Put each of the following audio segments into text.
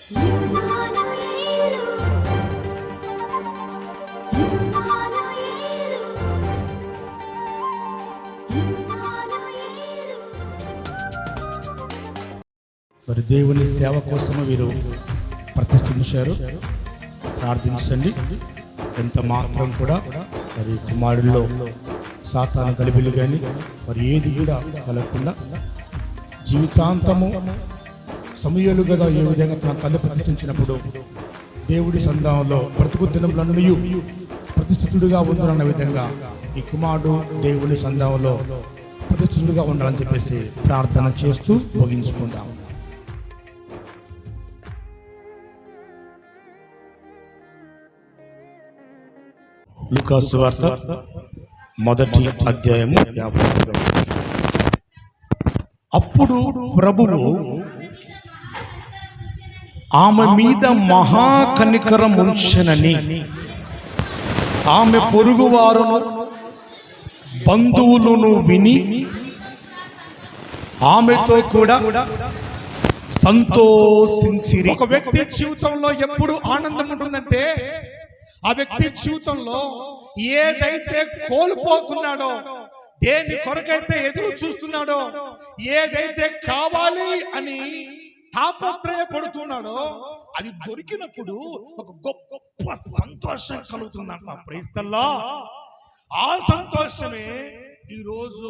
మరి దేవుని సేవ కోసము వీరు ప్రతిష్ఠించారు. ప్రార్థించండి. ఎంత మాత్రం కూడా మరి కుమారుల్లో సాతాను గలిబిలు కానీ మరి ఏది కూడా కలగకుండా జీవితాంతము సమయాలు కదా ఏ విధంగా తన తల్లి ప్రతిష్ఠించినప్పుడు దేవుడి సంధానంలో బ్రతుకు దినములన్నయు ప్రతిష్ఠితుడిగా ఉండాలన్న విధంగా ఈ కుమారుడు దేవుని సంధానంలో ప్రతిష్ఠితుడిగా ఉండాలని చెప్పేసి ప్రార్థన చేస్తూ ముగించుకుందాం. లూకాసు వార్త 1వ అధ్యాయము 50వ. అప్పుడు ప్రభువు ఆమె మీద మహాకనికరం ఉంచెనని ఆమె పొరుగువారును బంధువులను విని ఆమెతో కూడా సంతోషించిరి. ఒక వ్యక్తి జీవితంలో ఎప్పుడు ఆనందం ఉంటుందంటే ఆ వ్యక్తి జీవితంలో ఏదైతే కోల్పోతున్నాడో, దేని కొరకైతే ఎదురు చూస్తున్నాడో, ఏదైతే కావాలి అని తాపత్రయపడుతున్నాడో అది దొరికినప్పుడు ఒక గొప్ప సంతోషం కలుగుతుందంట. Praise the lord. ఆ సంతోషమే ఈరోజు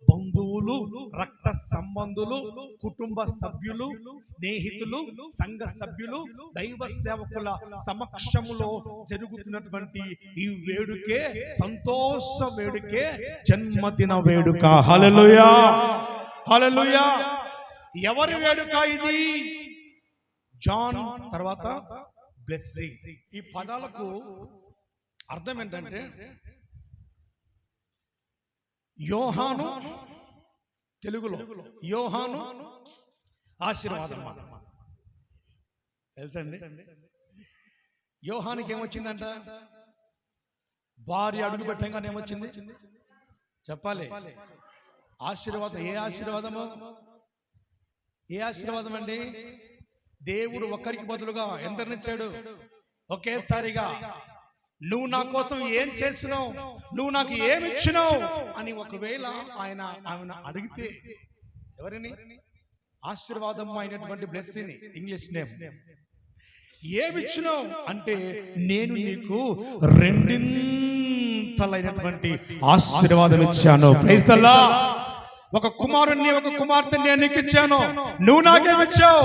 బంధువులు, రక్త సంబంధులు, కుటుంబ సభ్యులు, స్నేహితులు, సంఘ సభ్యులు, దైవ సేవకుల సమక్షములో జరుగుతున్నటువంటి ఈ వేడుకే, సంతోష వేడుకే జన్మదిన వేడుక. హల్లెలూయా, హల్లెలూయా. ఎవరి వేడుక ఇది? జాన్ తర్వాత బ్లెస్సింగ్. ఈ పదాలకు అర్థం ఏంటంటే యోహాను, తెలుగులో యోహాను ఆశీర్వాదం. తెలుసండి యోహానికి ఏమొచ్చిందంట? భార్య అడుగు పెట్టంగానే ఏమొచ్చింది చెప్పాలి? ఆశీర్వాదం. ఏ ఆశీర్వాదము? ఏ ఆశీర్వాదం అండి? దేవుడు ఒకరికి బదులుగా ఎందరినిచ్చాడు? ఒకేసారిగా. నువ్వు నా కోసం ఏం చేసినావు, నువ్వు నాకు ఏమి ఇచ్చినావు అని ఒకవేళ ఆయన అడిగితే ఎవరిని? ఆశీర్వాదం అయినటువంటి బ్లెస్సింగ్, ఇంగ్లీష్ నేమ్. ఏమిచ్చినావు అంటే నేను నీకు రెండింతలైనటువంటి ఆశీర్వాదం ఇచ్చాను. Praise the Lord. ఒక కుమారుణ్ణి, ఒక కుమార్తెని నేను నీకు ఇచ్చాను, నువ్వు నాకేమిచ్చావు?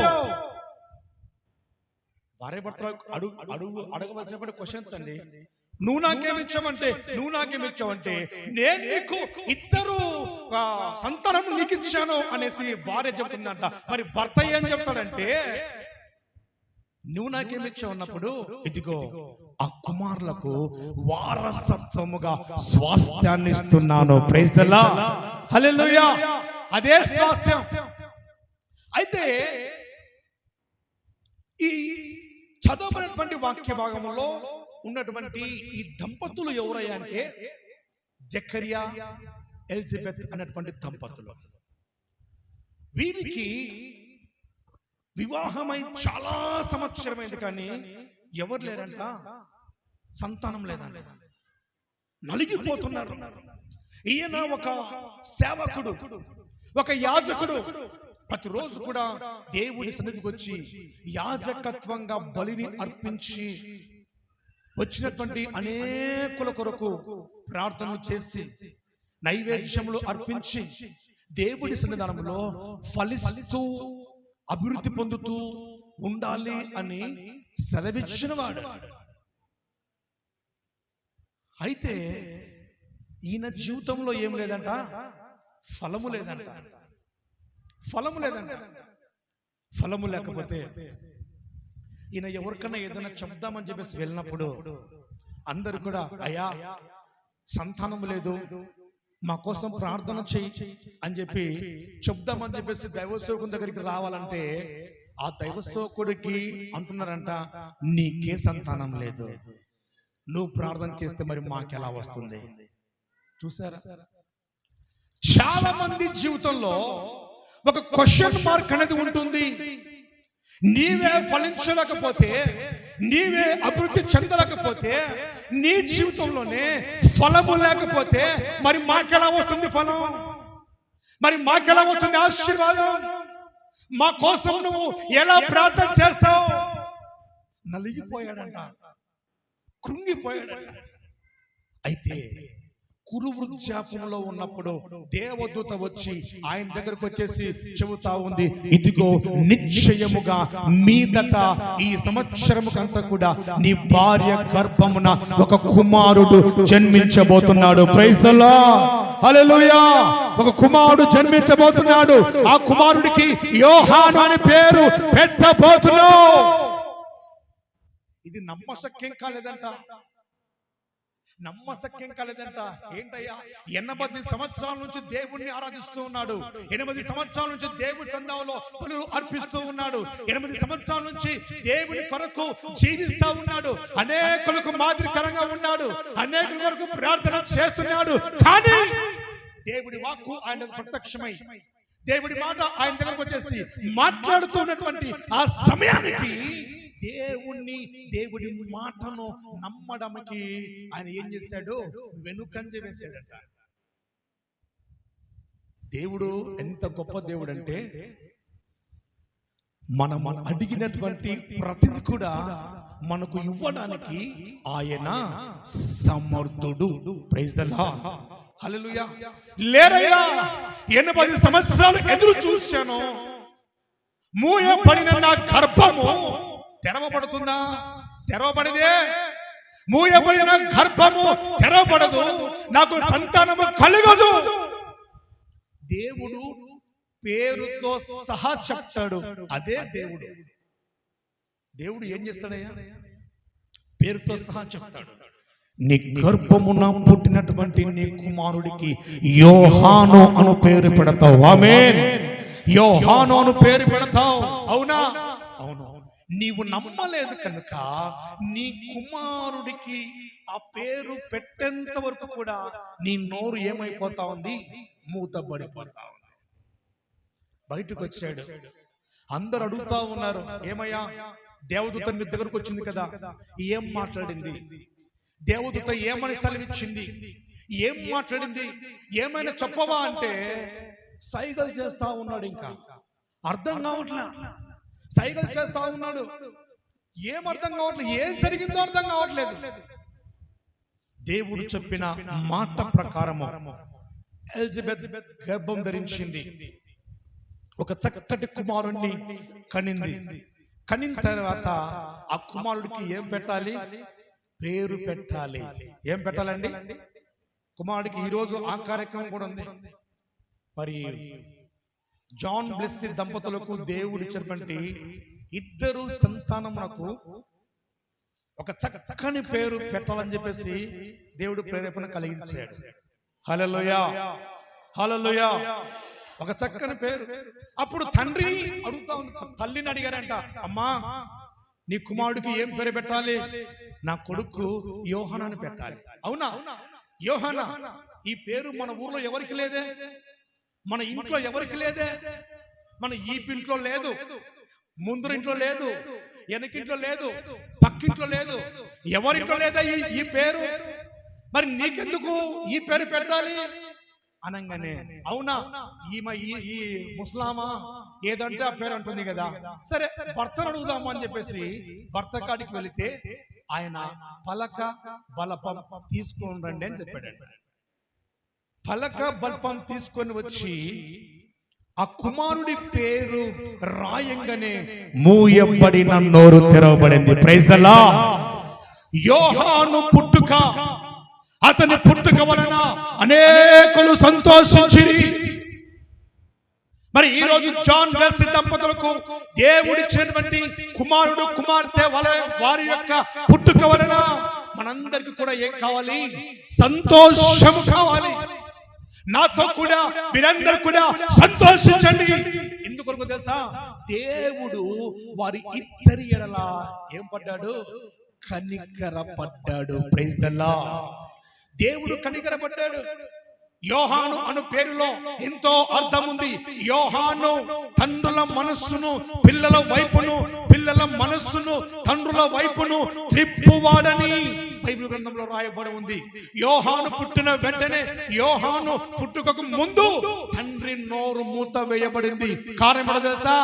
భార్య భర్తలు అడగవలసినటువంటి క్వశ్చన్స్ అండి. నువ్వు నాకేమిచ్చావంటే, నువ్వు నాకేమిచ్చావంటే నేను నీకు ఇద్దరు సంతానం నీకు ఇచ్చాను అనేసి భార్య చెబుతుందంట. మరి భర్త ఏం చెప్తాడంటే, నువ్వు నాకేమిచ్చావు అన్నప్పుడు ఇదిగో ఆ కుమారులకు వారసత్వముగా స్వాస్థ్యాన్ని ఇస్తున్నాను. ప్రైజ్ ది లార్డ్, హల్లెలూయా. అదే స్వాస్థ్యం. అయితే ఈ చదవబడినటువంటి వాక్య భాగంలో ఉన్నటువంటి ఈ దంపతులు ఎవరయ్యా అంటే జకరియా, ఎలిజబెత్ అనేటువంటి దంపతులు. వీరికి వివాహమై చాలా సంవత్సరమైంది కానీ ఎవరు లేరంట, సంతానం లేదంట, నలిగిపోతున్నారు. ఈయన ఒక సేవకుడు, ఒక యాజకుడు. ప్రతిరోజు కూడా దేవుడి సన్నిధికి వచ్చి యాజకత్వంగా బలిని అర్పించి వచ్చినటువంటి అనేకుల కొరకు ప్రార్థనలు చేసి నైవేద్యములు అర్పించి దేవుడి సన్నిధానంలో ఫలిస్తూ అభివృద్ధి పొందుతూ ఉండాలి అని సెలవిచ్చిన వాడు. అయితే ఈయన జీవితంలో ఏం లేదంట, ఫలము లేదంట. ఫలము లేదంట. ఫలము లేకపోతే ఈయన ఎవరికన్నా ఏదైనా చెప్దామని చెప్పేసి వెళ్ళినప్పుడు అందరు కూడా అయ్యా సంతానం లేదు, మా కోసం ప్రార్థన చెయ్యి అని చెప్పి చెప్దామని చెప్పేసి దైవ సేవకుని దగ్గరికి రావాలంటే ఆ దైవ సేవకుడికి అంటున్నారంట, నీకే సంతానం లేదు, నువ్వు ప్రార్థన చేస్తే మరి మాకెలా వస్తుంది? చూసారా? చాలా మంది జీవితంలో ఒక క్వశ్చన్ మార్క్ అనేది ఉంటుంది. నీవే ఫలించలేకపోతే, నీవే అభివృద్ధి చెందలేకపోతే, నీ జీవితంలోనే ఫలము లేకపోతే మరి మాకెలా వస్తుంది ఫలం? మరి మాకెలా వస్తుంది ఆశీర్వాదం? మా కోసం నువ్వు ఎలా ప్రార్థన చేస్తావు? నలిగిపోయాడంట, కృంగిపోయాడంట. అయితే కురు వృద్ధాప్యంలో ఉన్నప్పుడు దేవదూత వచ్చి ఆయన దగ్గరకు వచ్చేసి చెబుతా ఉంది, ఇదిగో నిశ్చయముగా మీదట ఈ సంవత్సరముకంతా కూడా నీ భార్య గర్భమున ఒక కుమారుడు జన్మించబోతున్నాడు. ప్రైజ్ ది లార్డ్, హల్లెలూయా. ఒక కుమారుడు జన్మించబోతున్నాడు. ఆ కుమారుడికి యోహాను అని పేరు పెట్టబోతున్నావు. ఇది నమ్మశక్యం కాలేదంట, నమ్మశక్యం కాలేదంట. ఏంటయ్యా, 80 సంవత్సరాల నుంచి దేవుణ్ణి ఆరాధిస్తూ ఉన్నాడు, 8 సంవత్సరాల నుంచి దేవుడి సంఘంలో బలులు అర్పిస్తూ ఉన్నాడు, 8 సంవత్సరాల నుంచి దేవుని కొరకు జీవిస్తూ ఉన్నాడు, అనేకులకు మాదిరికరంగా ఉన్నాడు, అనేకుల కొరకు ప్రార్థన చేస్తున్నాడు. కానీ దేవుడి వాక్కు ఆయన ప్రత్యక్షమై, దేవుడి మాట ఆయన దగ్గరకు వచ్చేసి మాట్లాడుతున్నటువంటి ఆ సమయానికి దేవుడి మాటను నమ్మడానికి ఆయన ఏం చేశాడు? వెనుకంజ వేశాడట. దేవుడు ఎంత గొప్ప దేవుడు అంటే, మనం అడిగినటువంటి ప్రతిది కూడా మనకు ఇవ్వడానికి ఆయన సమర్థుడు. ప్రైజ్ ది లార్డ్, హల్లెలూయా. లేరయ్యా, 80 సంవత్సరాలు ఎదురు చూశాను, మూయబడిన నా గర్భము తెరవబడుతుందా? తెరవబడిదే. మూయబడిన గర్భము తెరవబడదు, నాకు సంతానము కలగదు. దేవుడు పేరుతో సహా చెప్తాడు. అదే దేవుడు. దేవుడు ఏం చేస్తాడయ్యా? పేరుతో సహా చెప్తాడు. నీ గర్భమున పుట్టినటువంటి నీ కుమారుడికి యోహాను అను పేరు పెడతావు. ఆమేన్. యోహాను అను పేరు పెడతావు. అవునా? అవును. నీవు నమ్మలేదు కనుక నీ కుమారుడికి ఆ పేరు పెట్టేంత వరకు కూడా నీ నోరు ఏమైపోతా ఉంది? మూతబడిపోతా ఉంది. బయటకు వచ్చాడు. అందరు అడుగుతా ఉన్నారు, ఏమయ్యా, దేవదూత నీ దగ్గరకు వచ్చింది కదా, ఏం మాట్లాడింది? దేవదూత ఏమని సెలవిచ్చింది? ఏం మాట్లాడింది? ఏమైనా చెప్పవా అంటే సైగలు చేస్తా ఉన్నాడు. ఇంకా అర్థం కావట్లే, సైగలు చేస్తా ఉన్నాడు. ఏం అర్థం కావట్లేదు, ఏం జరిగిందో అర్థం కావట్లేదు. దేవుడు చెప్పిన మాట ప్రకారము ఎలిజబెత్ గర్భం ధరించింది, ఒక చక్కటి కుమారుణ్ణి కనింది. కనిన తర్వాత ఆ కుమారుడికి ఏం పెట్టాలి? పేరు పెట్టాలి. ఏం పెట్టాలండి? కుమారుడికి ఈరోజు ఆ కార్యక్రమం కూడా ఉంది. మరి జాన్ బ్లెస్సీ దంపతులకు దేవుడు ఇచ్చినటువంటి 2 సంతానమునకు ఒక చక్కని పేరు పెట్టాలని చెప్పేసి దేవుడు ప్రేరేపణ కలిగించాడు. హల్లెలూయా, హల్లెలూయా. ఒక చక్కని పేరు. అప్పుడు తండ్రిని అడుగుతా తల్లిని అడిగారంట, అమ్మా నీ కుమారుడికి ఏం పేరు పెట్టాలి? నా కొడుకు యోహానాని పెట్టాలి. అవునా? యోహానా, ఈ పేరు మన ఊర్లో ఎవరికి లేదే, మన ఇంట్లో ఎవరికి లేదే, మన ఈ ఇంట్లో లేదు, ముందరింట్లో లేదు, వెనకింట్లో లేదు, పక్కింట్లో లేదు, ఎవరింట్లో లేదా ఈ పేరు? మరి నీకెందుకు ఈ పేరు పెట్టాలి అనగానే, అవునా ఈమె ఈ ముస్లామా ఏదంటే ఆ పేరు అంటుంది కదా, సరే భర్తను అడుగుదాము అని చెప్పేసి భర్త కాడికి వెళితే ఆయన పలక బలపం తీసుకొని రండి అని చెప్పాడు. పలక బల్పం తీసుకొని వచ్చి ఆ కుమారుడి పేరు రాయంగానే మూయబడిన నోరు తెరవబడింది. Praise the Lord. యోహాను పుట్టుక, అతని పుట్టుక వలన అనేకులు సంతోషించిరి. మరి ఈ రోజు జాన్ బ్లెస్సీ దంపతులకు దేవుడిచ్చినటువంటి కుమారుడు కుమార్తె వారి యొక్క పుట్టుక వలన మనందరికి కూడా ఏం కావాలి? సంతోషము కావాలి. నాతో కూడా మీరందరూ కూడా సంతోషించండి. ఎందుకొరకు తెలుసా? దేవుడు వారి ఇద్దరి ఎడల ఏం పడ్డాడు? కనికర పడ్డాడు. Praise the lord. దేవుడు కనికర పడ్డాడు. యోహాను అను పేరులో ఎంతో అర్థం ఉంది. యోహాను తండ్రుల మనస్సును పిల్లల వైపును, పిల్లల మనస్సును తండ్రుల వైపును త్రిప్పువాడని బైబిల్ గ్రంథంలో రాయబడి ఉంది. యోహాను పుట్టిన వెంటనే, యోహాను పుట్టుకకు ముందు తండ్రి నోరు మూత వేయబడింది. కారణం ఏంటో తెలుసా?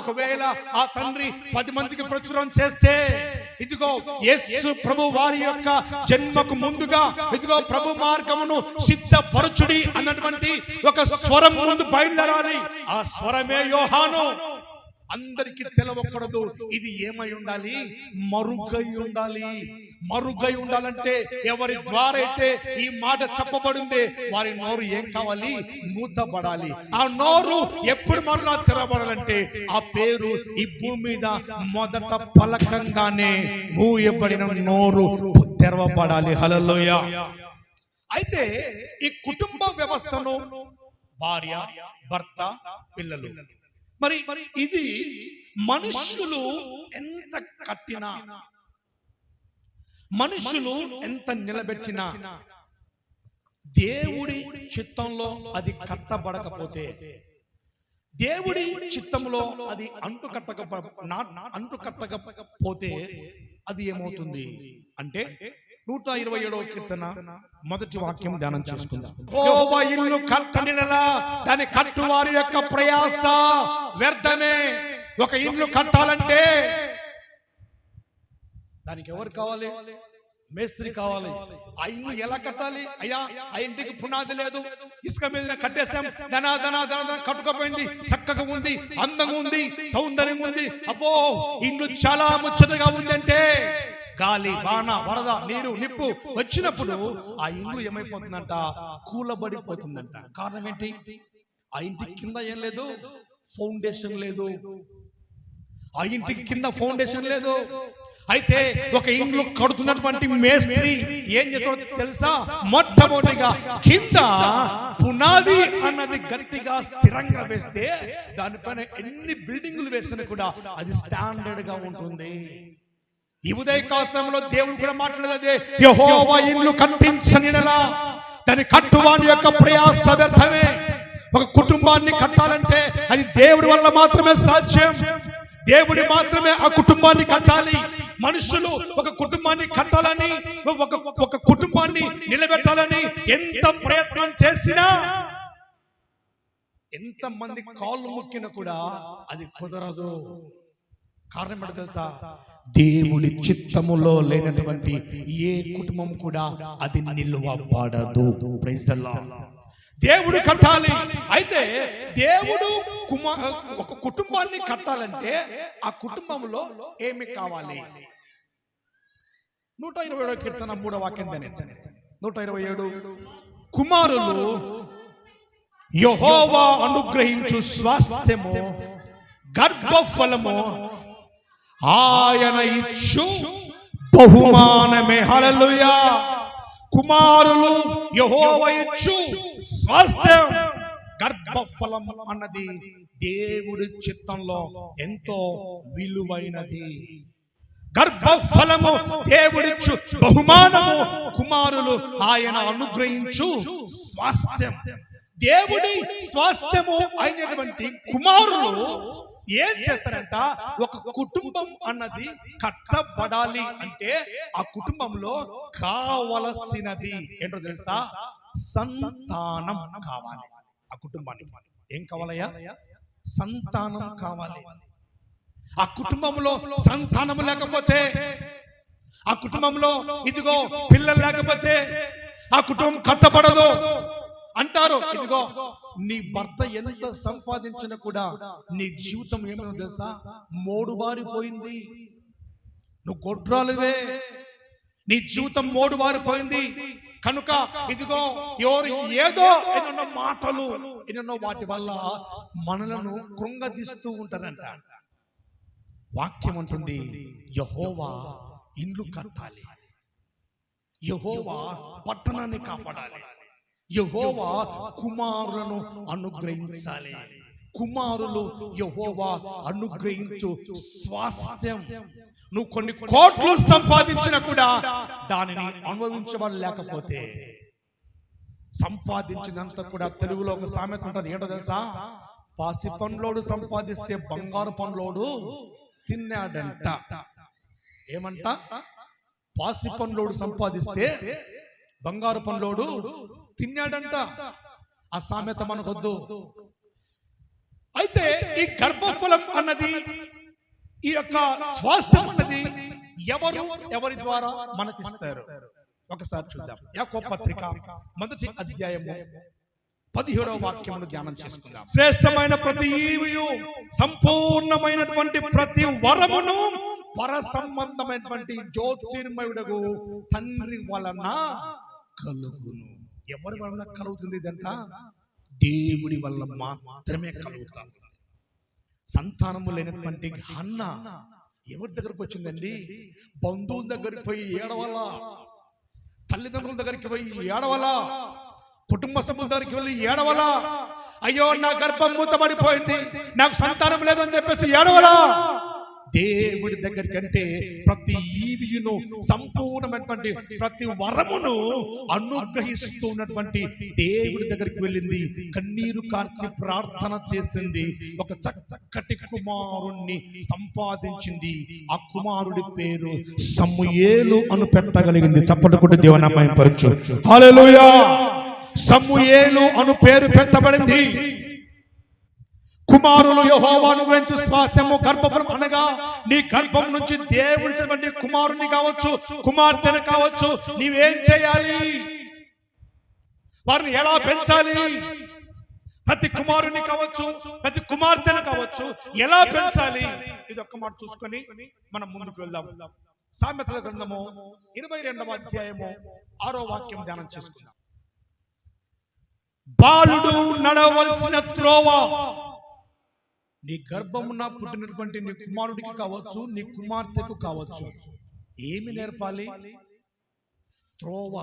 ఒకవేళ ఆ తండ్రి 10 మందికి ప్రచురం చేస్తే, ఇదిగో యేసు ప్రభు వారి యొక్క జన్మకు ముందుగా ఇదిగో ప్రభు మార్గమును సిద్ధపరచుడి అన్నటువంటి ఒక స్వరం ముందు బయలుదేరాలి. ఆ స్వరమే యోహాను. అందరికీ తెలవకూడదు. ఇది ఏమై ఉండాలి? మరుగై ఉండాలి. మరుగై ఉండాలంటే ఎవరి ద్వారా అయితే ఈ మాట చెప్పబడింది వారి నోరు ఏం కావాలి? మూతబడాలి. ఆ నోరు ఎప్పుడు మరలా తెరవబడాలంటే ఆ పేరు ఈ భూమి మీద మొదట పలకంగానే మూయబడిన నోరు తెరవబడాలి. హల్లెలూయా. అయితే ఈ కుటుంబ వ్యవస్థను భార్య, భర్త, పిల్లలు, మరి ఇది మనుషులు ఎంత కట్టినా, మనుషులు ఎంత నిలబెట్టినా, దేవుడి చిత్తంలో అది కట్టబడకపోతే, దేవుడి చిత్తంలో అది అంటుకట్టకపోతే అది ఏమవుతుంది అంటే 127వ కీర్తన మొదటి వాక్యం ధ్యానం చేసుకుందాం. యెహోవా ఇల్లు కట్టనిలా దాని కట్టువారి యొక్క ప్రయాస వ్యర్థమే. ఒక ఇల్లు కట్టాలంటే దానికి ఎవరు కావాలి? మేస్త్రి కావాలి. ఆ ఇల్లు ఎలా కట్టాలి? అయ్యా, ఆ ఇంటికి పునాది లేదు, ఇసుక మీద కట్టేసాం, కట్టుకపోయింది, చక్కగా ఉంది, అందంగా ఉంది, సౌందర్యం ఉంది, అబ్బో ఇల్లు చాలా ముచ్చటగా ఉందంటే గాలి, వాన, వరద, నీరు, నిప్పు వచ్చినప్పుడు ఆ ఇల్లు ఏమైపోతుందంట? కూలబడిపోతుందంట. కారణం ఏంటి? ఆ ఇంటికి కింద ఏం లేదు? ఫౌండేషన్ లేదు. ఆ ఇంటికి కింద ఫౌండేషన్ లేదు. అయితే ఒక ఇల్లు కడుతున్నటువంటి మేస్త్రి ఏం చేస్తాడో తెలుసా? మొట్టమొదటిగా కింద పునాది అన్నది గట్టిగా స్థిరంగా వేస్తే దానిపైన ఎన్ని బిల్డింగులు వేసినా కూడా అది స్టాండర్డ్ గా ఉంటుంది. ఈ ఉదయకాలంలో దేవుడు కూడా మాట్లాడేది, యెహోవా ఇల్లు కట్టించనిలా దాని కట్టువాని యొక్క ప్రయాస వ్యర్థమే. ఒక కుటుంబాన్ని కట్టాలంటే అది దేవుడి వల్ల మాత్రమే సాధ్యం. దేవుడి మాత్రమే ఆ కుటుంబాన్ని కట్టాలి. మనుషులు ఒక కుటుంబాన్ని కట్టాలని, ఒక కుటుంబాన్ని నిలబెట్టాలని ఎంత ప్రయత్నం చేసినా, ఎంత మంది కాళ్ళు మొక్కినా కూడా అది కుదరదు. కారణం ఏంటో తెలుసా? దేవుడి చిత్తములో లేనటువంటి ఏ కుటుంబం కూడా అది నిలువబడదు. Praise the lord. దేవుడు కట్టాలి. అయితే దేవుడు ఒక కుటుంబాన్ని కట్టాలంటే ఆ కుటుంబంలో ఏమి కావాలి? 127వ కీర్తన 3వ వాక్యం ధ్యానించండి. 127 కుమారులు యెహోవా అనుగ్రహించు స్వాస్థ్యము, గర్భఫలము ఆయన ఇచ్చు బహుమానమే. హల్లెలూయా. కుమారులు యెహోవా ఇచ్చు స్వాస్థ్యం, గర్భఫలం అన్నది దేవుడి చిత్తంలో ఎంతో విలువైనది. గర్భఫలము దేవుడిచ్చు బహుమానము, కుమారులు ఆయన అనుగ్రహించు స్వాస్థ్యం. దేవుడి స్వాస్థ్యము అయినటువంటి కుమారులు ఏం చేస్తారంట? ఒక కుటుంబం అన్నది కట్టబడాలి అంటే ఆ కుటుంబంలో కావలసినది ఏంటో తెలుసా? సంతానం కావాలి. ఆ కుటుంబానికి ఏం కావాలయ్యా? సంతానం కావాలి. ఆ కుటుంబంలో సంతానం లేకపోతే, ఆ కుటుంబంలో ఇదిగో పిల్లలు లేకపోతే ఆ కుటుంబం కట్టబడదు అంటారు. ఇదిగో నీ భర్త ఎంత సంపాదించినా కూడా నీ జీవితం ఏమైనా తెలుసా? మోడుబారిపోయింది. నువ్వు గొడ్రాలువే, నీ జీవితం మోడుబారిపోయింది. కనుక ఇదిగో ఎవరు ఏదో ఎన్నో మాటలు, ఎన్నో వాటి వల్ల మనలను కృంగదీస్తూ ఉంటారంట. వాక్యం అంటుంది, యెహోవా ఇండ్లు కట్టాలి, యెహోవా పట్టణాన్ని కాపాడాలి, యెహోవా కుమారులను అనుగ్రహించాలి. కుమారులు యెహోవా అనుగ్రహించు స్వాస్థ్యం. నువ్వు కొన్ని కోట్లు సంపాదించినా కూడా దానిని అనుభవించే వాళ్ళు లేకపోతే సంపాదించినంత కూడా తెలుగులో ఒక సామెత ఉంటుంది, ఏంటో తెలుసా? పాసి పండ్లోడు సంపాదిస్తే బంగారు పండ్లోడు తిన్నాడంట. ఏమంట? పాసి పండ్లోడు సంపాదిస్తే బంగారు పండ్లోడు తిన్నాడంట. ఆ సామెత మనకొద్దు. అయితే ఈ గర్భఫలం అన్నది, ఈ యొక్క స్వాస్థ్యం అన్నది ఎవరి ద్వారా మనకిస్తారు? ఒకసారి చూద్దాం. యాకోబు పత్రిక 1వ అధ్యాయము 17వ వాక్యమును ధ్యానం చేసుకుందాం. శ్రేష్టమైన ప్రతి ఈవియు, సంపూర్ణమైనటువంటి ప్రతి వరమును పర సంబంధమైనటువంటి జ్యోతిర్మయుడగు తండ్రి వలన కలుగును. ఎవరి వలన కలుగుతుంది ఇదంట? దేవుడి వల్ల మాత్రమే కలుగుతాం. సంతానము లేనటువంటి హన్న ఎవరి దగ్గరకు వచ్చిందండి? బంధువుల దగ్గరికి పోయి ఏడవలా, తల్లిదండ్రుల దగ్గరికి పోయి ఏడవలా, కుటుంబ సభ్యుల దగ్గరికి వెళ్ళి ఏడవలా, అయ్యో నా గర్భం మూతబడిపోయింది, నాకు సంతానం లేదని చెప్పేసి ఏడవలా. దేవుడి దగ్గరికి అంటే ప్రతి ఈవియును, సంపూర్ణమైనటువంటి ప్రతి వరమును అనుగ్రహిస్తున్నటువంటి దేవుడి దగ్గరికి వెళ్ళింది. కన్నీరు కార్చి ప్రార్థన చేసింది. ఒక చక్కటి కుమారుణ్ణి సంపాదించింది. ఆ కుమారుడి పేరు సమూయేలు అని పెట్టగలిగింది. చప్పట్లు కొట్టి దేవుని నామమును పరచు. హల్లెలూయా. సమూయేలు అను పేరు పెట్టబడింది. కుమారులు యెహోవాను గురించి స్వాస్థ్యము గర్భఫలం అనగా నీ గర్భం నుంచి దేవుడి కుమారుని కావచ్చు, కుమార్తెను కావచ్చు, నీవేం చేయాలి? వారిని ఎలా పెంచాలి? ప్రతి కుమారుని కావచ్చు, ప్రతి కుమార్తెను కావచ్చు, ఎలా పెంచాలి? ఇది ఒక్క మాట చూసుకొని మనం ముందుకు వెళ్దాం. సామెతల గ్రంథము 22వ అధ్యాయము 6వ వాక్యం ధ్యానం చేసుకుందాం. బాలుడు నడవలసిన త్రోవ, నీ గర్భమున పుట్టినటువంటి నీ కుమారుడికి కావచ్చు, నీ కుమార్తెకు కావచ్చు, ఏమి నేర్పాలి? త్రోవ.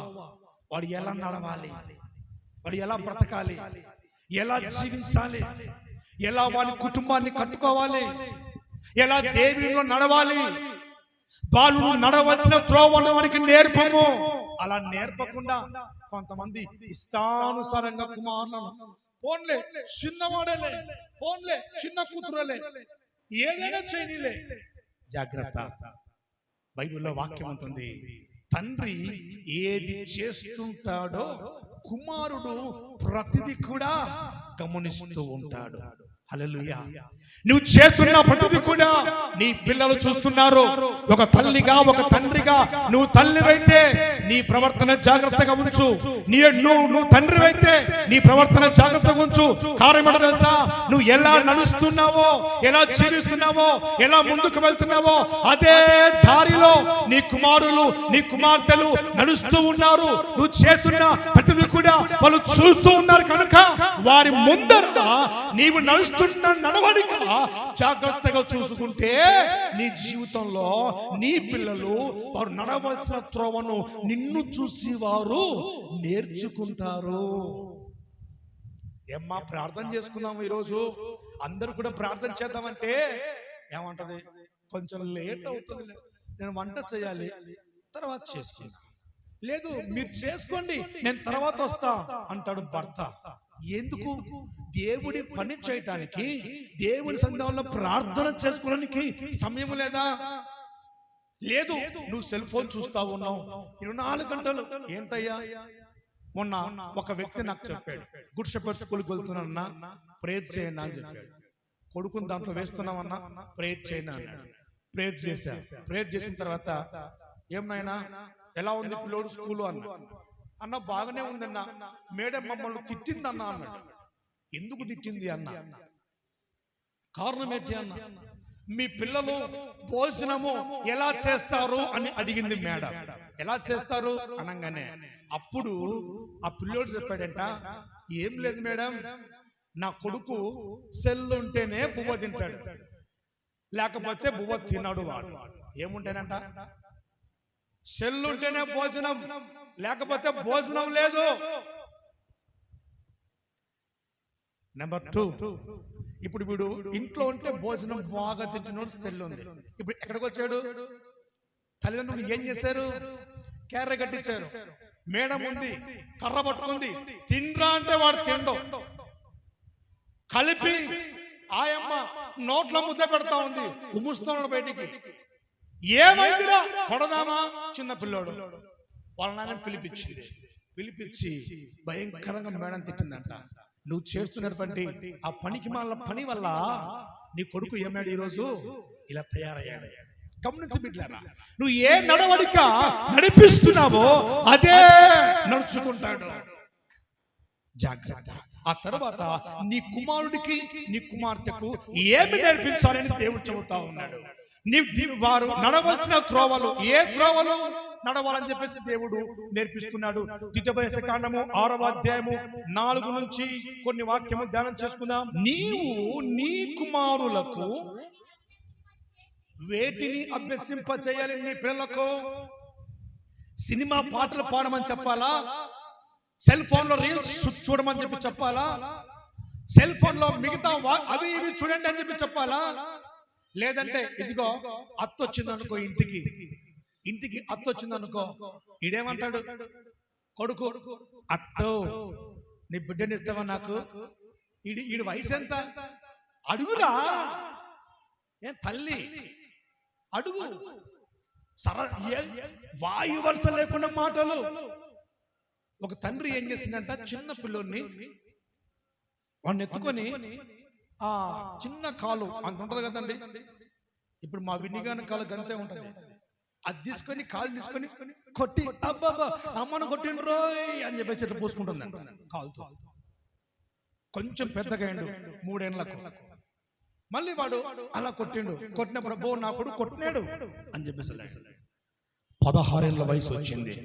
వాడు ఎలా నడవాలి, వాడు ఎలా బ్రతకాలి, ఎలా జీవించాలి, ఎలా వాడి కుటుంబాన్ని కట్టుకోవాలి, ఎలా దేవునిలో నడవాలి. బాలుడు నడవలసిన త్రోవను వానికి నేర్పము. అలా నేర్పకుండా కొంతమంది ఇష్టానుసారంగా కుమారులను, పోన్లే చిన్నవాడేలే, పోన్లే చిన్న కూతురలే, ఏదైనా చేయనిలే. జాగ్రత్త. బైబిల్లో వాక్యం ఉంటుంది, తండ్రి ఏది చేస్తుంటాడో కుమారుడు ప్రతిదీ కూడా గమనిస్తూ ఉంటాడు. హల్లెలూయా. నువ్వు చేస్తున్న ప్రతిదీ కూడా నీ పిల్లలు చూస్తున్నారు. ఒక తల్లిగా, ఒక తండ్రిగా, నువ్వు తల్లివైతే నీ ప్రవర్తన జాగ్రత్తగా ఉంచు. నువ్వు తండ్రివైతే నీ ప్రవర్తన జాగ్రత్తగా ఉంచు. కారణం ఏంటో తెలుసా? నువ్వు ఎలా నడుస్తున్నావో, ఎలా జీవిస్తున్నావో, ఎలా ముందుకు వెళ్తున్నావో అదే దారిలో నీ కుమారులు, నీ కుమార్తెలు నడుస్తూ ఉన్నారు. నువ్వు చేస్తున్న ప్రతిదీ కూడా వాళ్ళు చూస్తూ ఉన్నారు. కనుక వారి ముందర నీవు నడుస్తున్న నడవడిక జాగ్రత్తగా చూసుకుంటే నీ జీవితంలో నీ పిల్లలు వారు నడవలసిన త్రోవను నిన్ను చూసి వారు నేర్చుకుంటారు. ఏమ్మా ప్రార్థన చేసుకున్నాము ఈరోజు, అందరూ కూడా ప్రార్థన చేద్దామంటే ఏమంటది? కొంచెం లేట్ అవుతుంది, నేను వంట చేయాలి, తర్వాత చేసుకుంటా. లేదు, మీరు చేసుకోండి, నేను తర్వాత వస్తా అంటాడు భర్త. ఎందుకు? దేవుడి పని చేయటానికి, దేవుని సన్నిధిలో ప్రార్థన చేసుకోవడానికి సమయం లేదా? లేదు, నువ్వు సెల్ ఫోన్ చూస్తా ఉన్నావు 24 గంటలు. ఏంటయ్యా? మొన్న ఒక వ్యక్తి నాకు చెప్పాడు, గుడ్ షెపర్డ్ స్కూల్కి వెళ్తున్నా, ప్రేయర్ చేయనా అని చెప్పాడు. కొడుకుని దాంట్లో వేస్తున్నామన్నా, ప్రేయర్ చేయనా అన్నాడు. ప్రేయర్ చేశా. ప్రేయర్ చేసిన తర్వాత, ఏమైనా ఎలా ఉంది పిల్లోడు స్కూలు అన్న బాగానే ఉందన్నా, మేడం మమ్మల్ని తిట్టిందన్నా అన్నాడు. ఎందుకు తిట్టింది అన్న? కారణం ఏంటి అన్న? మీ పిల్లలు భోజనము ఎలా చేస్తారు అని అడిగింది మేడం. ఎలా చేస్తారు అనగానే అప్పుడు ఆ పిల్లోడు చెప్పాడంట, ఏం లేదు మేడం, నా కొడుకు సెల్ ఉంటేనే బువ్వ తింటాడు, లేకపోతే బువ్వ తినడు. వాడు ఏముంటేనంట? సెల్ ఉంటేనే భోజనం, లేకపోతే భోజనం లేదు. నెంబర్ 2, ఇప్పుడు వీడు ఇంట్లో ఉంటే భోజనం బాగా తింటున్నాడు, సెల్ ఉంది. ఇప్పుడు ఎక్కడికి వచ్చాడు? తల్లిదండ్రులు ఏం చేశారు? క్యారెట్ కట్టించారు. మేడం ఉంది, కర్ర పట్టుకుంది, తినరా అంటే వాడు తిండు. కలిపి ఆయమ్మ నోట్ల ముద్ద పెడతా ఉంది, ఉమ్ముస్తున్నాడు బయటికి. ఏమైందిరా? కొడదామా? చిన్న పిల్లోడు. వాళ్ళ నాన్న పిలిపించి భయంకరంగా మేడం తిట్టిందంట. నువ్వు చేస్తున్నటువంటి ఆ పనికి మాల పని వల్ల నీ కొడుకు ఏమాడు ఈరోజు ఇలా తయారయ్యాడు. గమనించి బిడ్డలారా, నువ్వు ఏ నడవడిక నడిపిస్తున్నావో అదే నడుచుకుంటాడు. జాగ్రత్త. ఆ తర్వాత నీ కుమారుడికి నీ కుమార్తెకు ఏమి నేర్పించాలని దేవుడు చెబుతా ఉన్నాడు. వారు నడవలసిన త్రోవలు, ఏ త్రోవలు నడవాలని చెప్పేసి దేవుడు నేర్పిస్తున్నాడు. ద్వితీయోపదేశకాండము 6వ అధ్యాయము 4 నుంచి కొన్ని వాక్యము ధ్యానం చేసుకుందాం. నీవు నీ కుమారులకు వేటిని అభ్యసింప చేయాలి? నీ పిల్లలకు సినిమా పాటలు పాడమని చెప్పాలా? సెల్ ఫోన్ లో రీల్స్ చూడమని చెప్పి చెప్పాలా? సెల్ ఫోన్ లో మిగతా అవి ఇవి చూడండి అని చెప్పి చెప్పాలా? లేదంటే ఇదిగో అత్తొచ్చింది అనుకో, ఇంటికి అత్తొచ్చింది అనుకో, ఈడేమంటాడు కొడుకు, అత్తో నీ బిడ్డని ఇస్తావా నాకు? ఈడి వయసు ఎంత? అడుగురా, ఏం తల్లి అడుగు. వాయు వరుస లేకుండా మాటలు. ఒక తండ్రి ఏం చేసిందంట, చిన్న పిల్లోని వాడిని ఎత్తుకొని ఆ చిన్న కాలు అంత ఉంటది కదండి, ఇప్పుడు మా వినిగాని కాలు గంతే ఉంటది, అది తీసుకొని కాలు తీసుకొని కొట్టి అబ్బాబా అమ్మను కొట్టిండ్రోయ్ అని చెప్పేసి ఇట్లా పూసుకుంటుందంట కాలుతో. కొంచెం పెద్దగా అయిండు 3 ఏళ్లకు, మళ్ళీ వాడు అలా కొట్టినప్పుడు బో నా కొడుకు కొట్టినాడు అని చెప్పేసి 16 ఏళ్ల వయసు వచ్చింది.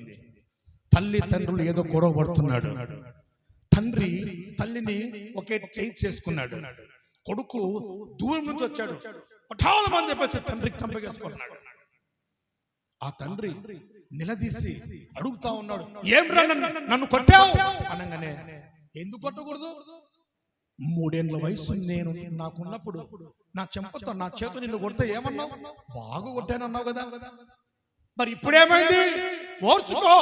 తల్లి తండ్రులు ఏదో గొడవ పడుతున్నాడు. తండ్రి తల్లిని ఒకే చేయి చేసుకున్నాడు. కొడుకు దూరం నుంచి వచ్చాడు, పఠాలమని చెప్పేసి తండ్రికి చంపగేసుకున్నాడు. ఆ తండ్రి నిలదీసి అడుగుతా ఉన్నాడు, ఏం రా నన్ను కొట్టావు అనగానే, ఎందుకు కొట్టకూడదు? 3 ఏళ్ల వయసు నేను నాకున్నప్పుడు నా చెంపతో నా చేత నిన్ను కొడితే ఏమన్నావు? బాగా కొట్టానన్నావు కదా, మరి ఇప్పుడేమైంది? ఓర్చుకో.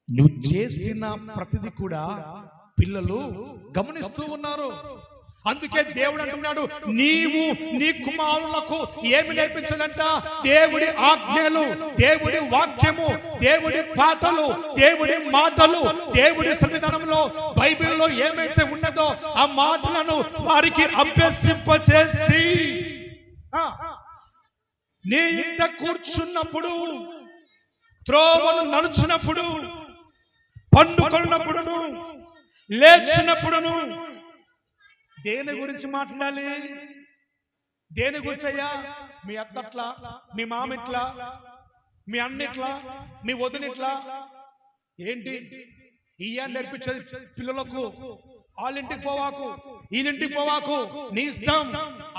నువ్వు చేసిన ప్రతిదీ కూడా పిల్లలు గమనిస్తూ ఉన్నారు. అందుకే దేవుడు అంటున్నాడు, నీవు నీ కుమారులకు ఏమి నేర్పించాలంట? దేవుడి ఆజ్ఞలు, దేవుడి వాక్యము, దేవుడి పాటలు, దేవుడి మాటలు, దేవుడి సన్నిధానంలో బైబిల్లో ఏమైతే ఉన్నదో ఆ మాటలను వారికి అభ్యసింపచేసి, నీ ఇంట కూర్చున్నప్పుడు, త్రోవను నడుచున్నప్పుడు, పండుకొన్నప్పుడును, లేచినప్పుడును దేని గురించి మాట్లాడాలి? దేని గురించి? అయ్యా మీ అత్తట్లా, మీ మామిట్లా, మీ అన్నిట్లా, మీ వదినిట్లా ఏంటి ఇయ్యా నేర్పించేది పిల్లలకు? వాళ్ళింటికి పోవాకు, వీళ్ళింటికి పోవాకు, నీ ఇష్టం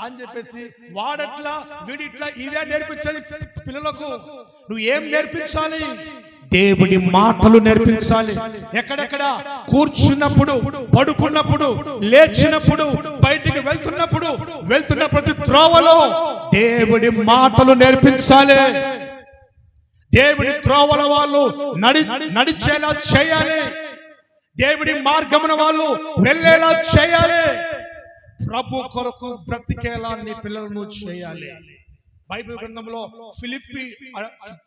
అని చెప్పేసి వాడట్లా వీడిట్లా ఇవే నేర్పించేది పిల్లలకు. నువ్వు ఏం నేర్పించాలి? దేవుడి మాటలు నేర్పించాలి. ఎక్కడెక్కడ? కూర్చున్నప్పుడు, పడుకున్నప్పుడు, లేచినప్పుడు, బయటికి వెళ్తున్న ప్రతి త్రోవలో దేవుడి మాటలు నేర్పించాలి. దేవుడి త్రోవల వాళ్ళు నడిచేలా చేయాలి. దేవుడి మార్గమున వాళ్ళు వెళ్ళేలా చేయాలి. ప్రభు కొరకు బ్రతికేలా నీ పిల్లలను చేయాలి. బైబిల్ గ్రంథంలో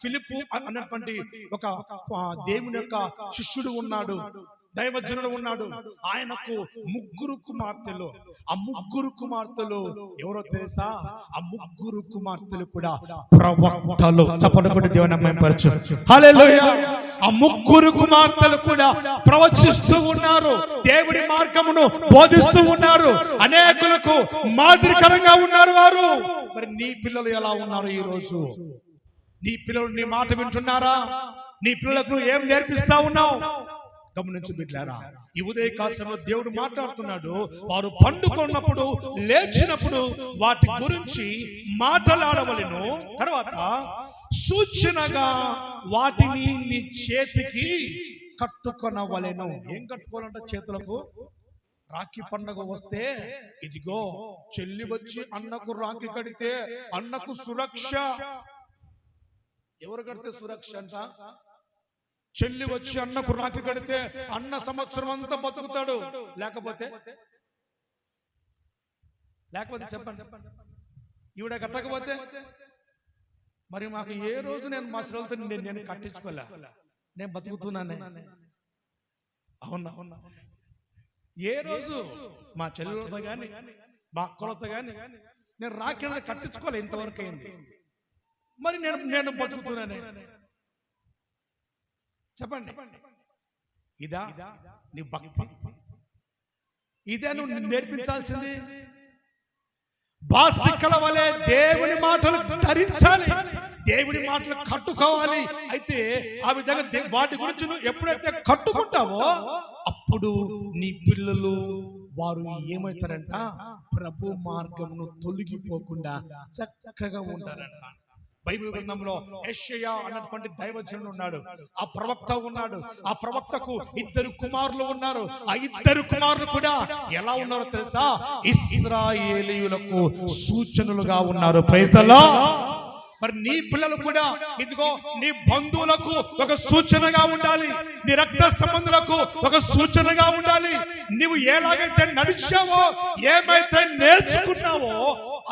ఫిలిప్పు అన్నటువంటి ఒక దేవుని యొక్క శిష్యుడు ఉన్నాడు, దైవజనుడు ఉన్నాడు. ఆయనకు 3 కుమార్తెలు. ఆ 3 కుమార్తెలు ఎవరో తెలుసా? ఆ 3 కుమార్తెలు కూడా ప్రవక్తలు. చప్పటి దేవుని మహిమపరచు. హల్లెలూయా. ఆ 3 కుమార్తెలు కూడా ప్రవచిస్తూ ఉన్నారు, దేవుడి మార్గమును బోధిస్తూ ఉన్నారు, అనేకులకు మాదిరికరంగా ఉన్నారు వారు. మరి నీ పిల్లలు ఎలా ఉన్నారు ఈ రోజు? నీ పిల్లలు నీ మాట వింటున్నారా? నీ పిల్లలకు ఏం నేర్పిస్తా ఉన్నావు? గమనించు బిడ్డలారా, ఈ ఉదయకాలంలో దేవుడు మాట్లాడుతున్నాడు. వారు పండుకున్నప్పుడు, లేచినప్పుడు వాటి గురించి మాట్లాడవలెను. తర్వాత సూచనగా వాటిని నీ చేతికి కట్టుకొనవలెను. ఏం కట్టుకోవాలంట చేతులకు? రాఖీ పండుగ వస్తే ఇదిగో చెల్లి వచ్చి అన్నకు రాఖీ కడితే అన్నకు సురక్ష. ఎవరు కడితే సురక్ష అంట? చెల్లి వచ్చి అన్నకు రాఖీ కడితే అన్న సంవత్సరం అంతా బతుకుతాడు. లేకపోతే చెప్పండి, ఈవిడ కట్టకపోతే మరి మాకు ఏ రోజు నేను మా శ్రమతో నేను కట్టించుకోలే, నేను బతుకుతున్నానే. అవునా? ఏ రోజు మా చెల్లెలతో కానీ మా అక్కలతో కానీ నేను రాఖీ కట్టించుకోలే, ఇంతవరకు అయింది. మరి నేను బతుకుతున్నానే. చెప్పండి, ఇదా నీ భక్తి? ఇదే నువ్వు నేర్పించాల్సింది. బాసికల వలె దేవుని మాటలు ధరించాలి, దేవుని మాటలు కట్టుకోవాలి. అయితే ఆ విధంగా వాటి గురించి నువ్వు ఎప్పుడైతే కట్టుకుంటావో అప్పుడు నీ పిల్లలు వారు ఏమవుతారంట, ప్రభు మార్గమును తొలగిపోకుండా చక్కగా ఉంటారంట. బైబిల్ గ్రంథంలో యెషయా అన్నటువంటి దైవజనుడు ఉన్నాడు, ఆ ప్రవక్త ఉన్నాడు. ఆ ప్రవక్తకు 2 కుమారులు ఉన్నారు. ఆ 2 కుమారులు కూడా ఎలా ఉన్నారో తెలుసా? ఇశ్రాయేలీయులకు సూచనలుగా ఉన్నారు. Praise the lord. మరి నీ పిల్లలు కూడా ఇదిగో నీ బంధువులకు ఒక సూచనగా ఉండాలి, నీ రక్త సంబంధులకు ఒక సూచనగా ఉండాలి. నీవు ఎలాగైతే నడిచావో, ఏమైతే నేర్చుకున్నావో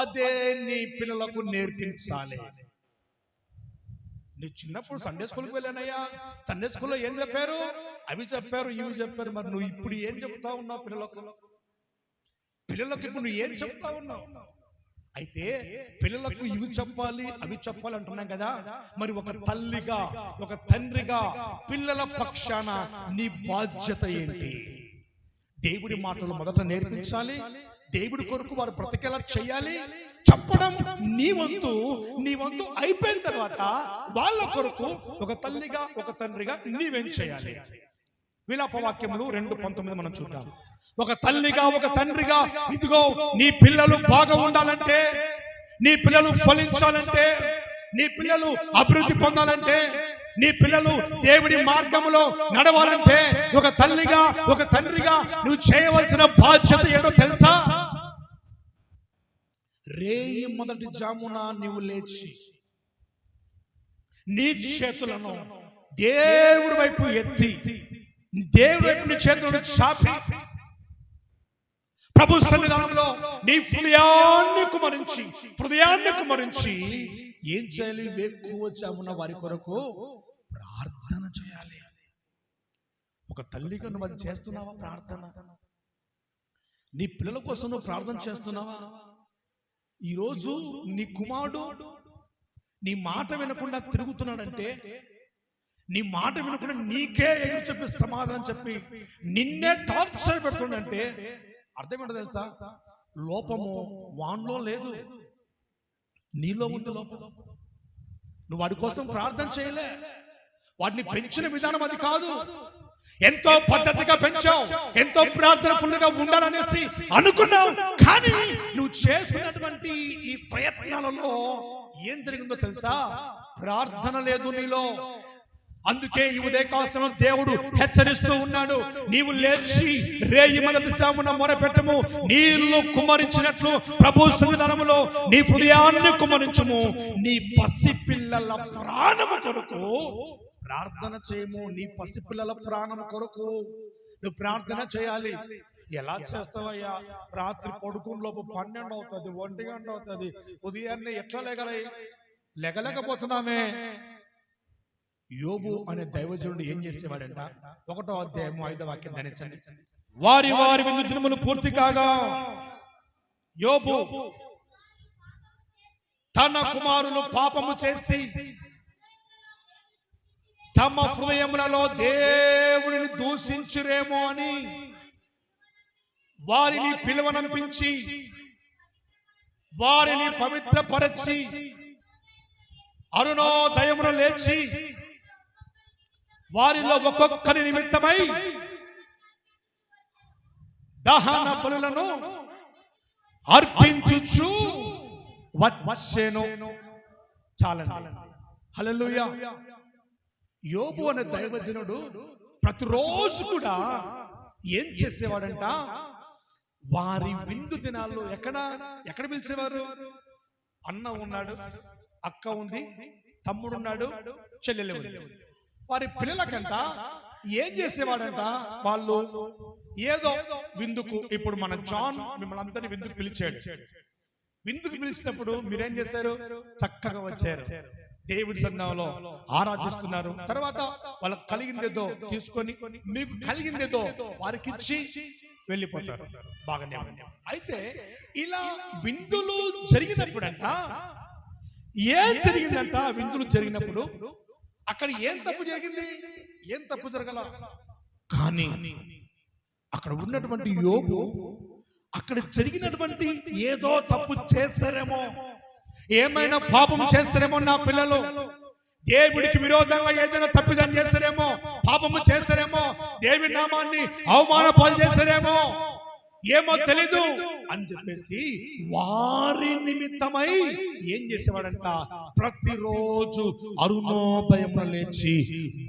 అదే నీ పిల్లలకు నేర్పించాలి. నీ చిన్నప్పుడు సండే స్కూల్కి వెళ్ళానయ్యా, సండే స్కూల్లో ఏం చెప్పారు? అవి చెప్పారు, ఇవి చెప్పారు. మరి నువ్వు ఇప్పుడు ఏం చెప్తా ఉన్నావు పిల్లలకు? ఇప్పుడు నువ్వు ఏం చెప్తా ఉన్నావు? అయితే పిల్లలకు ఇవి చెప్పాలి, అవి చెప్పాలి అంటున్నాం కదా. మరి ఒక తల్లిగా, ఒక తండ్రిగా పిల్లల పక్షాన నీ బాధ్యత ఏంటి? దేవుడి మాటలు మొదట నేర్పించాలి, దేవుడి కొరకు వారు బ్రతికేలా చేయాలి. చెప్పడం నీ వంతు అయిపోయిన తర్వాత వాళ్ళ కొరకు ఒక తల్లిగా, ఒక తండ్రిగా నీవేం చేయాలి? విలాపవాక్యములు 2:19 మనం చూద్దాం. ఒక తల్లిగా, ఒక తండ్రిగా ఇదిగో నీ పిల్లలు బాగా ఉండాలంటే, నీ పిల్లలు ఫలించాలంటే, నీ పిల్లలు అభివృద్ధి పొందాలంటే, నీ పిల్లలు దేవుడి మార్గంలో నడవాలంటే ఒక తల్లిగా, ఒక తండ్రిగా నువ్వు చేయవలసిన బాధ్యత ఏంటో తెలుసా? రేయి మొదటి జామున నీవు లేచి నీ చేతులను దేవుడి వైపు ఎత్తి, దేవుడి వైపు నీ చేతులను చాపి ప్రభు సన్నిధానంలో నీ హృదయాన్ని కుమరించి ఏం చేయాలి? వేకువ జామున వారి కొరకు ప్రార్థన చేయాలి. ఒక తల్లిగా నువ్వు అది చేస్తున్నావా? ప్రార్థన నీ పిల్లల కోసం నువ్వు ప్రార్థన చేస్తున్నావా? ఈరోజు నీ కుమారుడు నీ మాట వినకుండా తిరుగుతున్నాడంటే, నీ మాట వినకుండా నీకే ఎదురు చెప్పి సమాధానం చెప్పి నిన్నే టార్చర్ పెడుతుండంటే అర్థం ఏంటో తెలుసా? లోపము వాన్లో లేదు, నీలో ఉంది లోపం. నువ్వు వాడి కోసం ప్రార్థన చేయలే, వాడిని పెంచిన విధానం అది కాదు. ఎంతో పద్ధతిగా పెంచావు, ఎంతో ప్రార్థన ఫుల్గా ఉండాలనేసి అనుకున్నావు. కానీ నువ్వు చేస్తున్నటువంటి ఈ ప్రయత్నాలలో ఏం జరిగిందో తెలుసా? ప్రార్థన లేదు నీలో. అందుకే ఈ ఉదయకాలం దేవుడు హెచ్చరిస్తూ ఉన్నాడు, నీవు లేచి రేయి మొదటి జామున మొరపెట్టము, నీళ్లు కుమ్మరించినట్లు ప్రభు సన్నిధానములో నీ హృదయాన్ని కుమ్మరించుము. నీ పసిపిల్లల ప్రాణము కొరకు ప్రార్థన చేయము. నీ పసిపిల్లల ప్రాణం కొరకు నువ్వు ప్రార్థన చేయాలి. ఎలా చేస్తావయ్యా? రాత్రి పడుకుని లోపు 12 అవుతుంది, 1 గంట అవుతుంది, ఉదయాన్నే ఎట్లా లెగలేకపోతున్నామే. యోబు అనే దైవజనుడు ఏం చేసేవాడంట? 1వ అధ్యాయం 5వ వాక్యం ధ్యానించండి. వారి విందు దినములు పూర్తి కాగా యోబు తన కుమారులు పాపము చేసి తమ హృదయములలో దేవుడిని దూషించురేమో అని వారిని పిలువనంపించి వారిని పవిత్రపరచి అరుణోదయమున లేచి వారిలో ఒక్కొక్కరి నిమిత్తమై దహన బలులను అర్పించుచు వచ్చెను. చాలండి. హల్లెలూయా. యోబు అనే దైవజనుడు ప్రతిరోజు కూడా ఏం చేసేవాడంట? వారి విందు దినాల్లో ఎక్కడ పిలిచేవారు? అన్న ఉన్నాడు, అక్క ఉంది, తమ్ముడు ఉన్నాడు, చెల్లెలు ఉంది. వారి పిల్లలకంట ఏం చేసేవాడంట, వాళ్ళు ఏదో విందుకు, ఇప్పుడు మన జాన్ మిమ్మల్ని అందరినీ విందుకు పిలిచాడు. విందుకు పిలిచినప్పుడు మీరేం చేశారు? చక్కగా వచ్చారు, దేవుడి సన్నిధిలో ఆరాధిస్తున్నారు. తర్వాత వాళ్ళకి కలిగిందేదో తీసుకొని మీకు కలిగిందేదో వారికి ఇచ్చి వెళ్ళిపోతారు. బాగానే ఉంది. అయితే ఇలా విందులు జరిగినప్పుడంట ఏం జరిగిందంట? విందులు జరిగినప్పుడు అక్కడ ఏం తప్పు జరిగింది? ఏం తప్పు జరగల, కానీ అక్కడ ఉన్నటువంటి యోబు అక్కడ జరిగినటువంటి ఏదో తప్పు చేస్తారేమో, ఏమైనా పాపం చేస్తారేమో, నా పిల్లలు దేవుడికి విరోధంగా ఏదైనా తప్పిదం చేస్తారేమో, పాపము చేస్తారేమో, దేవుడి నామాన్ని అవమాన పాలు చేస్తారేమో, ఏమో తెలీదు అని చెప్పేసి వారి నిమిత్తమై ఏం చేసేవాడంట? ప్రతిరోజు అరుణోదయంలో లేచి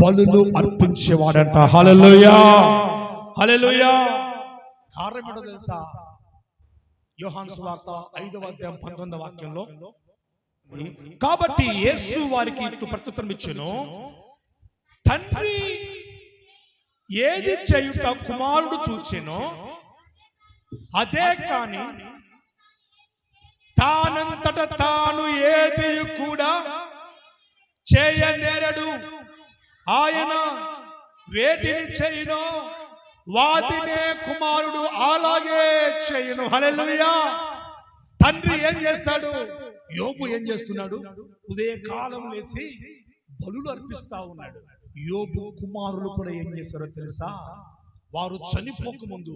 బలులు అర్పించేవాడంట. హల్లెలూయా, హల్లెలూయా. కారణం ఏంటో తెలుసా? యోహాను సువార్త 5వ అధ్యాయం 19వ వాక్యంలో, కాబట్టి యేసు వారికి ఇట్లు ప్రత్యుత్తరం ఇచ్చెను, తండ్రి ఏది చేయుట కుమారుడు చూచెనో అదే కాని తానంతట తాను ఏది కూడా చేయనేరడు. ఆయన వేటిని చేయునో వాటినే కుమారుడు అలాగే చేయును. హల్లెలూయా. తండ్రి ఏం చేస్తాడు? యోబు ఏం చేస్తున్నాడు? ఉదయకాలం లేచి బలులు అర్పిస్తా ఉన్నాడు. యోబు కుమారులు కూడా ఏం చేస్తారో తెలుసా? వారు చనిపోక ముందు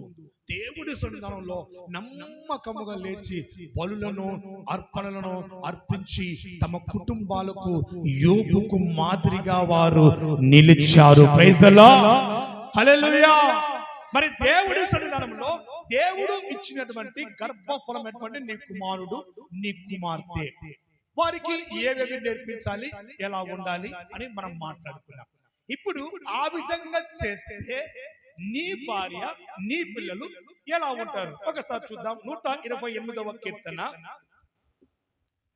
దేవుడి సన్నిధానంలో నమ్మకముగా లేచి బలులను అర్పణలను అర్పించి తమ కుటుంబాలకు యోబుకు మాదిరిగా వారు నిలిచారు. ప్రైజ్ ది లార్డ్, హల్లెలూయా. మరి దేవుడి సన్నిధానంలో దేవుడు ఇచ్చినటువంటి గర్భఫలమైనటువంటి నీ కుమారుడు నీ కుమార్తె, వారికి ఏవేవి నేర్పించాలి, ఎలా ఉండాలి అని మనం మాట్లాడుకున్నాం. ఇప్పుడు ఆ విధంగా చేస్తే నీ భార్య నీ పిల్లలు ఎలా ఉంటారు? ఒకసారి చూద్దాం. 128వ కీర్తన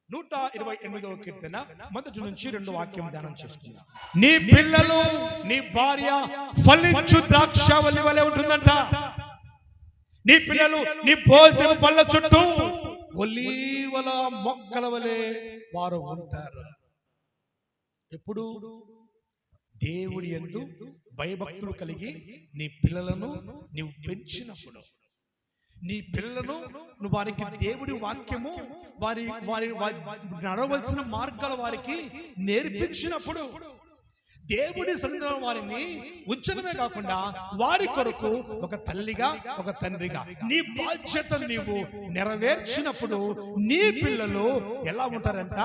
128వ కీర్తన 1 నుంచి 2 వాక్యం ధ్యానం చేసుకుందాం. నీ పిల్లలు నీ భార్య ఫలించు ద్రాక్షవల్లి వలె ఉంటుందంట. నీ పిల్లలు నీ భోజనం పళ్ళ చుట్టూ ఒలీవల మొక్కల వలె వారు ఉంటారు. ఎప్పుడు దేవుడి యందు భయభక్తులు కలిగి నీ పిల్లలను నీవు పెంచినప్పుడు, నీ పిల్లలను నువ్వు వారికి దేవుడి వాక్యము వారి వారి నడవలసిన మార్గాలు వారికి నేర్పించినప్పుడు, దేవుడి సన్నిధిలో వారిని ఉంచడమే కాకుండా వారి కొరకు ఒక తల్లిగా ఒక తండ్రిగా నీ బాధ్యత నీవు నెరవేర్చినప్పుడు నీ పిల్లలు ఎలా ఉంటారంట?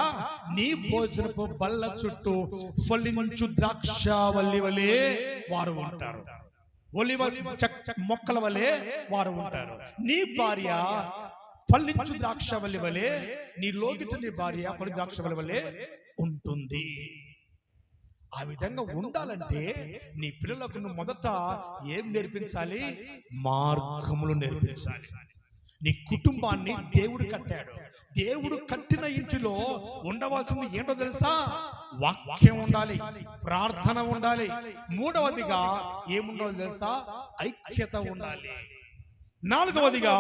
నీ భోజనపు బల్ల చుట్టూ ఫలించు ద్రాక్షవల్లి వలె వారు ఉంటారు. ఒలివ మొక్కల వలె వారు ఉంటారు. నీ భార్య ఫలించు ద్రాక్షవల్లి వలె, నీ లోగిట నీ భార్య ఫలి ద్రాక్షవల్లి వలె ఉంటుంది. ఆ విధంగా ఉండాలంటే నీ పిల్లలకు నువ్వు మొదట ఏం నేర్పించాలి? మార్గములు నేర్పించాలి. నీ కుటుంబాన్ని దేవుడు కట్టాడు. దేవుడు కట్టిన ఇంటిలో ఉండవలసింది ఏంటో తెలుసా? వాక్యం ఉండాలి, ప్రార్థన ఉండాలి. మూడవదిగా ఏముండాలి తెలుసా? ఐక్యత ఉండాలి. నాలుగవదిగా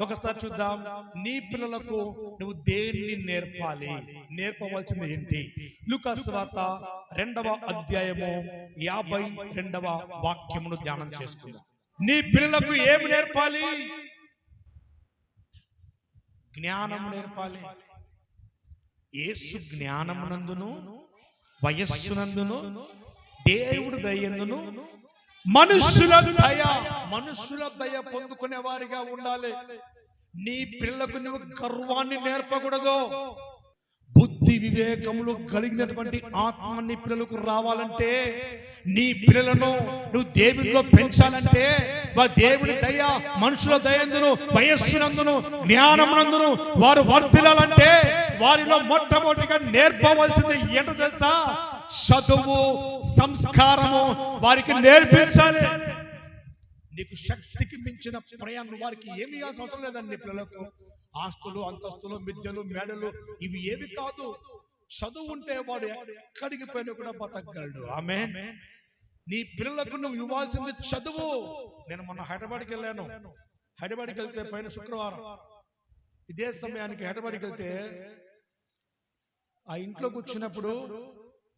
ఒకసారి చూద్దాం, నీ పిల్లలకు నువ్వు దేన్ని నేర్పాలి? నేర్పవలసింది ఏంటి? లూకా సువార్త 2వ అధ్యాయము 52వ వాక్యమును ధ్యానం చేసుకుందాం. నీ పిల్లలకు ఏమి నేర్పాలి? జ్ఞానం నేర్పాలి. యేసు జ్ఞానమునందును వయస్సునందును దేవుడు దయందును మనుషుల దయ పొందుకునే వారిగా ఉండాలి. నీ పిల్లలకు నువ్వు గర్వాన్ని నేర్పకూడదు. బుద్ధి వివేకములు కలిగినటువంటి ఆత్మ నీ పిల్లలకు రావాలంటే, నీ పిల్లలను నువ్వు దేవునిలో పెంచాలంటే, దేవుని దయ మనుషుల దయందును వయస్సునందును జ్ఞానమునందును వారు వర్ధిల్లాలంటే వారిలో మొట్టమొదటిగా నేర్పవలసింది ఏంటో తెలుసా? చదువు, సంస్కారము వారికి నేర్పించాలి. నీకు శక్తికి మించిన ప్రయాణం వారికి ఏమి ఇవ్వాల్సిన అవసరం లేదండి. నీ పిల్లలకు ఆస్తులు, అంతస్తులు, మిద్దెలు, మేడలు ఇవి ఏవి కాదు. చదువు ఉంటే వాడు ఎక్కడికి పోయినా కూడా బతకగలడు. ఆమేన్. నీ పిల్లలకు నువ్వు ఇవ్వాల్సింది చదువు. నేను మొన్న హైదరాబాద్కి వెళ్ళాను. హైదరాబాద్కి వెళ్తే పైన శుక్రవారం ఇదే సమయానికి హైదరాబాద్కి వెళ్తే ఆ ఇంట్లోకి వచ్చినప్పుడు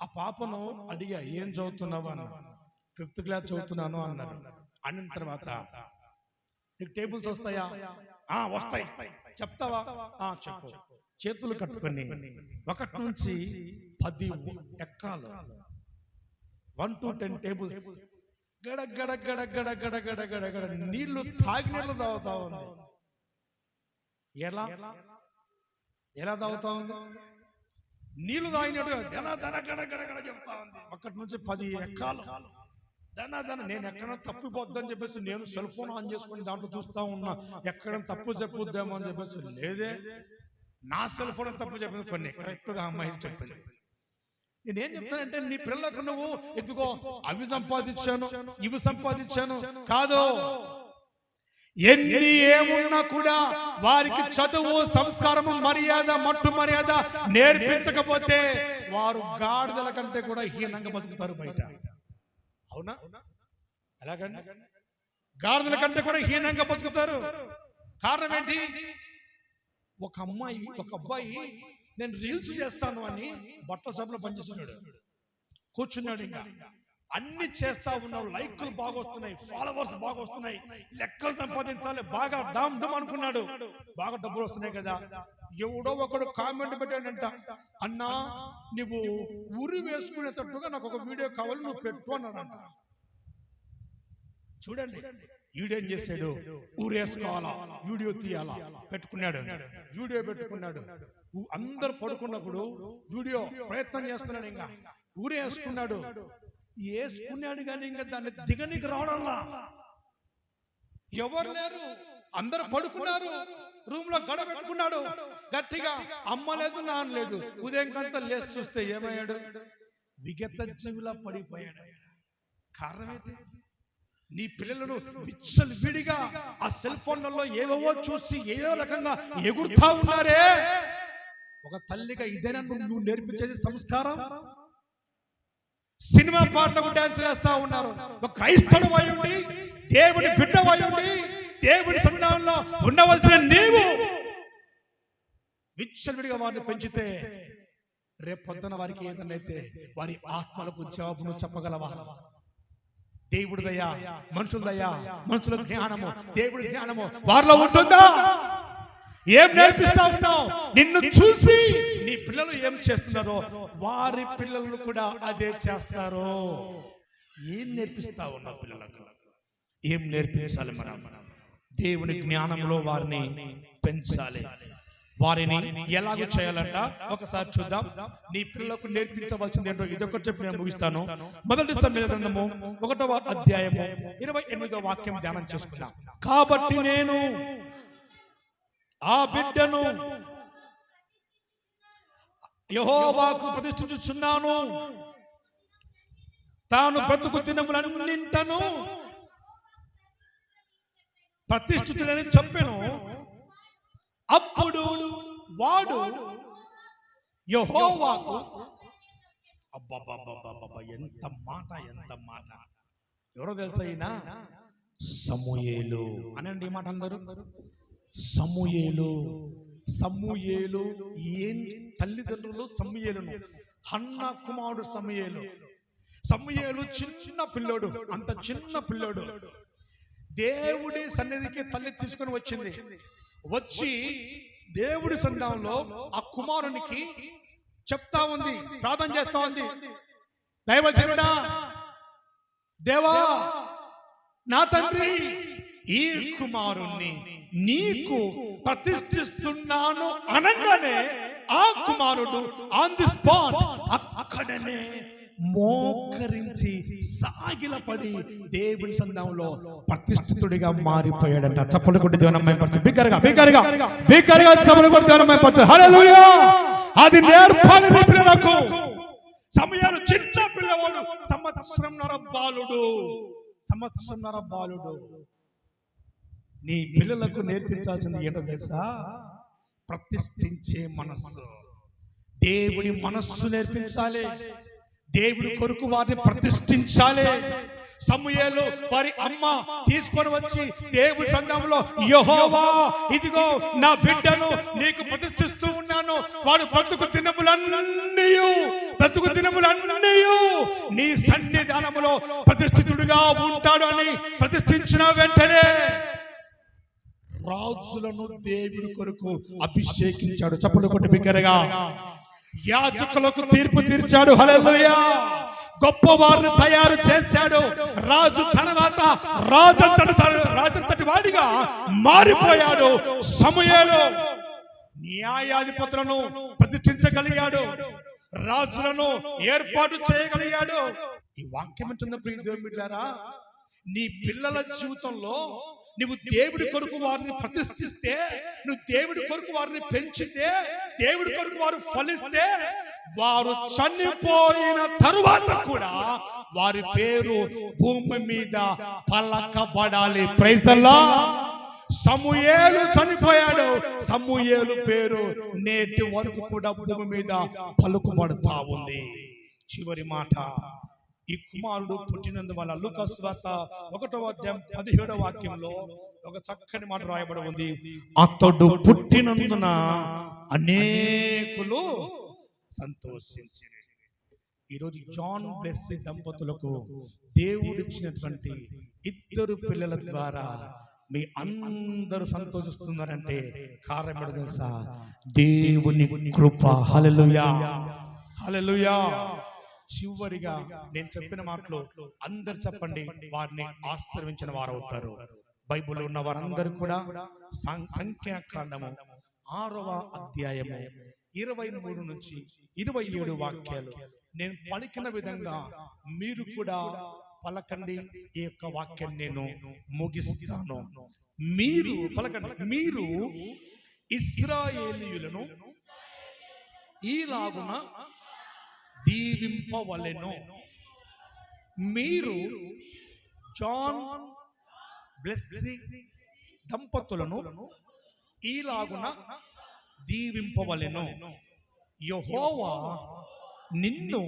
ఆ పాపను అడిగా, ఏం చదువుతున్నావు అన్న. 5th క్లాస్ చదువుతున్నాను అన్నారు. అన్న తర్వాత నీకు టేబుల్స్ వస్తాయా? వస్తాయి. చెప్తావా? చెప్పు. చేతులు కట్టుకొని 1 నుంచి 10 ఎక్కాలు, 1 to 10 టేబుల్స్. గడ గడ గడ గడ గడ గడ గడ గడ నీళ్లు తాగి నీళ్లు తాగుతా ఉంది. ఎలా ఎలా తాగుతా ఉంది? నీళ్లు తాగినట్టు దన దన గడ గడ గడ చెప్తా ఉంది. 1 నుంచి 10 ఎక్కాలు దన దన. నేను ఎక్కడ తప్పిపోద్దని చెప్పేసి నేను సెల్ ఫోన్ ఆన్ చేసుకుని దాంట్లో చూస్తా ఉన్నా, ఎక్కడ తప్పు చెప్పుద్దామో అని చెప్పేసి. లేదే, నా సెల్ ఫోన్ తప్పు చెప్పింది. కొన్ని కరెక్ట్గా అమ్మాయి చెప్పింది. నేనేం చెప్తానంటే, నీ పిల్లలకు నువ్వు ఎదుగో అవి సంపాదించాను ఇవి సంపాదించాను కాదు. ఎన్ని ఏమున్నా కూడా వారికి చదువు, సంస్కారము, మర్యాద, మట్టు మర్యాద నేర్పించకపోతే వారు గాడిదల కంటే కూడా హీనంగా బతుకుతారు బయట. అవునా? ఎలాగండి? గాడిదల కంటే కూడా హీనంగా బతుకుతారు. కారణం ఏంటి? ఒక అబ్బాయి నేను రీల్స్ చేస్తాను అని బట్టల షాపులో పనిచేస్తున్నాడు. కూర్చున్నాడు. ఇంకా అన్ని చేస్తా ఉన్నావు, లైకులు బాగా వస్తున్నాయి, ఫాలోవర్స్ బాగా వస్తున్నాయి, లెక్కలు సంపాదించాలి, బాగా డామ్ డమ్ అనుకున్నాడు. బాగా డబ్బులు వస్తున్నాయి కదా. ఎవడో ఒకడు కామెంట్ పెట్టాడంట, అన్నా నువ్వు ఉరి వేసుకునేటట్టుగా నాకు ఒక వీడియో కావాలి, నువ్వు పెట్టు అన్నాడంట. చూడండి, వీడేం చేశాడు? ఊరేసుకోవాలా, వీడియో తీయాలా పెట్టుకున్నాడు. వీడియో పెట్టుకున్నాడు. అందరు పడుకున్నప్పుడు వీడియో ప్రయత్నం చేస్తున్నాడు. ఇంకా ఊరేసుకున్నాడు. వేసుకున్నాడు కానీ ఇంకా దాన్ని దిగనికి రావడంలా. ఎవరు లేరు, అందరు పడుకున్నారు. రూమ్ లో గడ పెట్టుకున్నాడు గట్టిగా. అమ్మ లేదు, నాన్న లేదు. ఉదయం కంతా లేచి చూస్తే ఏమయ్యాడు? విగత జీవిలా పడిపోయాడు. కారణం ఏంటి? నీ పిల్లలను విచ్చలు విడిగా ఆ సెల్ ఫోన్లలో ఏవేవో చూసి ఏదో రకంగా ఎగురుతా ఉన్నారే. ఒక తల్లిగా ఇదేనా నువ్వు నేర్పించేది సంస్కారం? సినిమా పాటలకు డాన్స్ చేస్తా ఉన్నారు. ఒక క్రైస్తవుడు అయ్యుండి, దేవుడి బిడ్డ అయ్యుండి, దేవుడి సన్నిధానంలో ఉండవలసిన నీవు విచ్చలవిడిగా వారిని పెంచితే రేపు పొద్దున వారికి ఏదైనా అయితే వారి ఆత్మలకు జవాబును చెప్పగలవా? దేవుడి దయ, మనుషుల దయ, మనుషుల జ్ఞానము, దేవుడి జ్ఞానము వారిలో ఉంటుందా? ఏం నేర్పిస్తా ఉన్నావు? నిన్ను చూసి నీ పిల్లలు ఏం చేస్తున్నారో వారి పిల్లలు కూడా అదే చేస్తారు. ఏం నేర్పిస్తా ఉన్నావు పిల్లలకు? ఏం నేర్పించాలి? మనం దేవుని జ్ఞానంలో వారిని పెంచాలి. వారిని ఎలాగో చేయాలంట ఒకసారి చూద్దాం. నీ పిల్లలకు నేర్పించవలసింది ఏంటో ఇదొకటి చెప్పి నేను ముగిస్తాను. మొదటి సమూయేలు గ్రంథము 1వ అధ్యాయము 28వ వాక్యం ధ్యానం చేసుకుందాం. కాబట్టి నేను ఆ బిడ్డను యెహోవాకు ప్రతిష్ఠించుచున్నాను, తాను బ్రతుకు దినములన్నింటను ప్రతిష్ఠితులని చెప్పెను. అప్పుడు వాడు యెహోవాకు, అబ్బబ్బబ్బబ్బబ్బ, ఎంత మాట, ఎంత మాట! ఎవరో తెలుసా ఈయన? సమూయేలు అనండి ఈ మాట అందరూ. సమూయేలు. సమూయేలు ఏం తల్లిదండ్రులు సమూయేలును, హన్నా కుమారుడు సమూయేలు. సమూయేలు చిన్న పిల్లోడు, అంత చిన్న పిల్లోడు. దేవుడి సన్నిధికి తల్లి తీసుకొని వచ్చింది. వచ్చి దేవుడి సన్నిధానంలో ఆ కుమారునికి చెప్తా ఉంది, ప్రార్థన చేస్తా ఉంది. దైవజనుడా, దేవా, నా తండ్రి, ఈ కుమారుణ్ణి నీకు ప్రతిష్ఠిస్తున్నాను అనగానే ఆ కుమారుడు ఆన్ ది స్పాట్ అక్కడనే మోకరించి సాగిలపడి దేవుని సన్నిధానంలో ప్రతిష్ఠితుడిగా మారిపోయాడంట. చప్పలు కొట్టి దేవుని మహిమపరచు. బిగ్గరగా బిగ్గరగా బిగ్గరగా చప్పలు కొట్టి దేవుని మహిమపరచు. హల్లెలూయా! అది నేర్పాలి నీ పిల్లలకు. సమయాలు చిన్న పిల్లవాడు, సంవత్సరంన్నర బాలుడు, సంవత్సరంన్నర బాలుడు. నీ పిల్లలకు నేర్పించాల్సింది ఏంటో తెలుసా? ప్రతిష్ఠించే మనస్సు. దేవుడి మనస్సు నేర్పించాలి. దేవుడి కొరకు వారిని ప్రతిష్ఠించాలి. సమూయేలు వారి అమ్మ తీసుకొని వచ్చి దేవుడి సంఘంలో, యెహోవా ఇదిగో నా బిడ్డను నీకు ప్రతిష్ఠిస్తూ ఉన్నాను, వాడు బ్రతుకు దినములన్నీ నీ సన్నిధానములో ప్రతిష్ఠితుడిగా ఉంటాడు అని ప్రతిష్ఠించిన వెంటనే రాజులను దేవుడి కొరకు అభిషేకించాడు. చప్పట్లు కొట్టి బిగ్గరగా. యాజకులకు తీర్పు తీర్చాడు. హల్లెలూయా. గొప్ప వారిని తయారు చేశాడు. రాజు తర్వాత రాజంతటి వాడిగా మారిపోయాడు. సమూయేలు న్యాయాధిపతులను ప్రతిష్ఠించగలిగాడు, రాజులను ఏర్పాటు చేయగలిగాడు. ఈ వాక్యం అంటున్న ప్రియ దేవుని బిడ్డలారా, నీ పిల్లల జీవితంలో నువ్వు దేవుడి కొరకు వారిని ప్రతిష్ఠిస్తే, నువ్వు దేవుడి కొరకు వారిని పెంచితే, దేవుడి కొరకు వారు ఫలిస్తే, వారు చనిపోయిన తరువాత కూడా వారి పేరు భూమి మీద పలకబడాలి. Praise the Lord. సమూయేలు చనిపోయాడు, సమూయేలు పేరు నేటి వరకు కూడా భూమి మీద పలుకుబడుతా ఉంది. చివరి మాట, ఈ కుమారుడు పుట్టినందువల్ల లూకా సువార్త 1వ అధ్యాయం 17వ వాక్యంలో ఒక చక్కని మాట రాయబడి ఉంది. అతడు పుట్టినందున అనేకులు సంతోషించారు. ఈరోజు జాన్ బ్లెస్సీ దంపతులకు దేవుడిచ్చినటువంటి 2 పిల్లల ద్వారా మీ అందరూ సంతోషిస్తున్నారంటే కారణం ఏంటో తెలుసా? దేవుని కృప. హల్లెలూయా, హల్లెలూయా. చివరిగా నేను చెప్పిన మాటలు అందరు చెప్పండి, వారిని ఆశ్రయించిన వారు అవుతారు. బైబిల్లో ఉన్న వారందరూ కూడా సంఖ్యాకాండము 6వ అధ్యాయము 23 నుంచి 27 వాక్యాలు నేను పలికిన విధంగా మీరు కూడా పలకండి. ఈ యొక్క వాక్యం నేను ముగిస్తాను. మీరు పలకండి. మీరు ఇశ్రాయేలీయులను ఈలాగున దీవింపవలెను. మీరు జాన్ బ్లెస్సీ దంపతులను ఈలాగున దీవింపవలెను. యెహోవా నిన్ను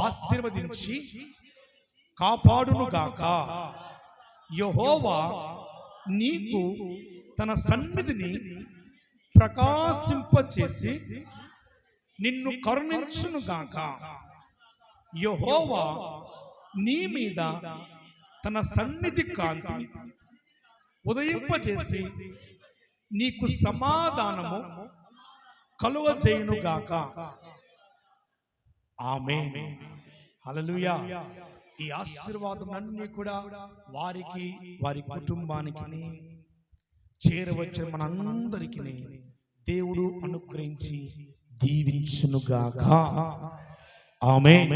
ఆశీర్వదించి కాపాడునుగాక. యెహోవా నీకు తన సన్నిధిని ప్రకాశింపచేసి నిన్ను కరుణించునుగాక. యెహోవా నీ మీద తన సన్నిధి కాంతి ఉదయింపజేసి నీకు సమాధానము కలుగజేయునుగాక. ఆమేన్. హల్లెలూయా. ఈ ఆశీర్వాదములన్నీ కూడా వారికి, వారి కుటుంబానికి చేరవచ్చిన మనందరికీ దేవుడు అనుగ్రహించి దీవించునుగాక. ఆమేన్.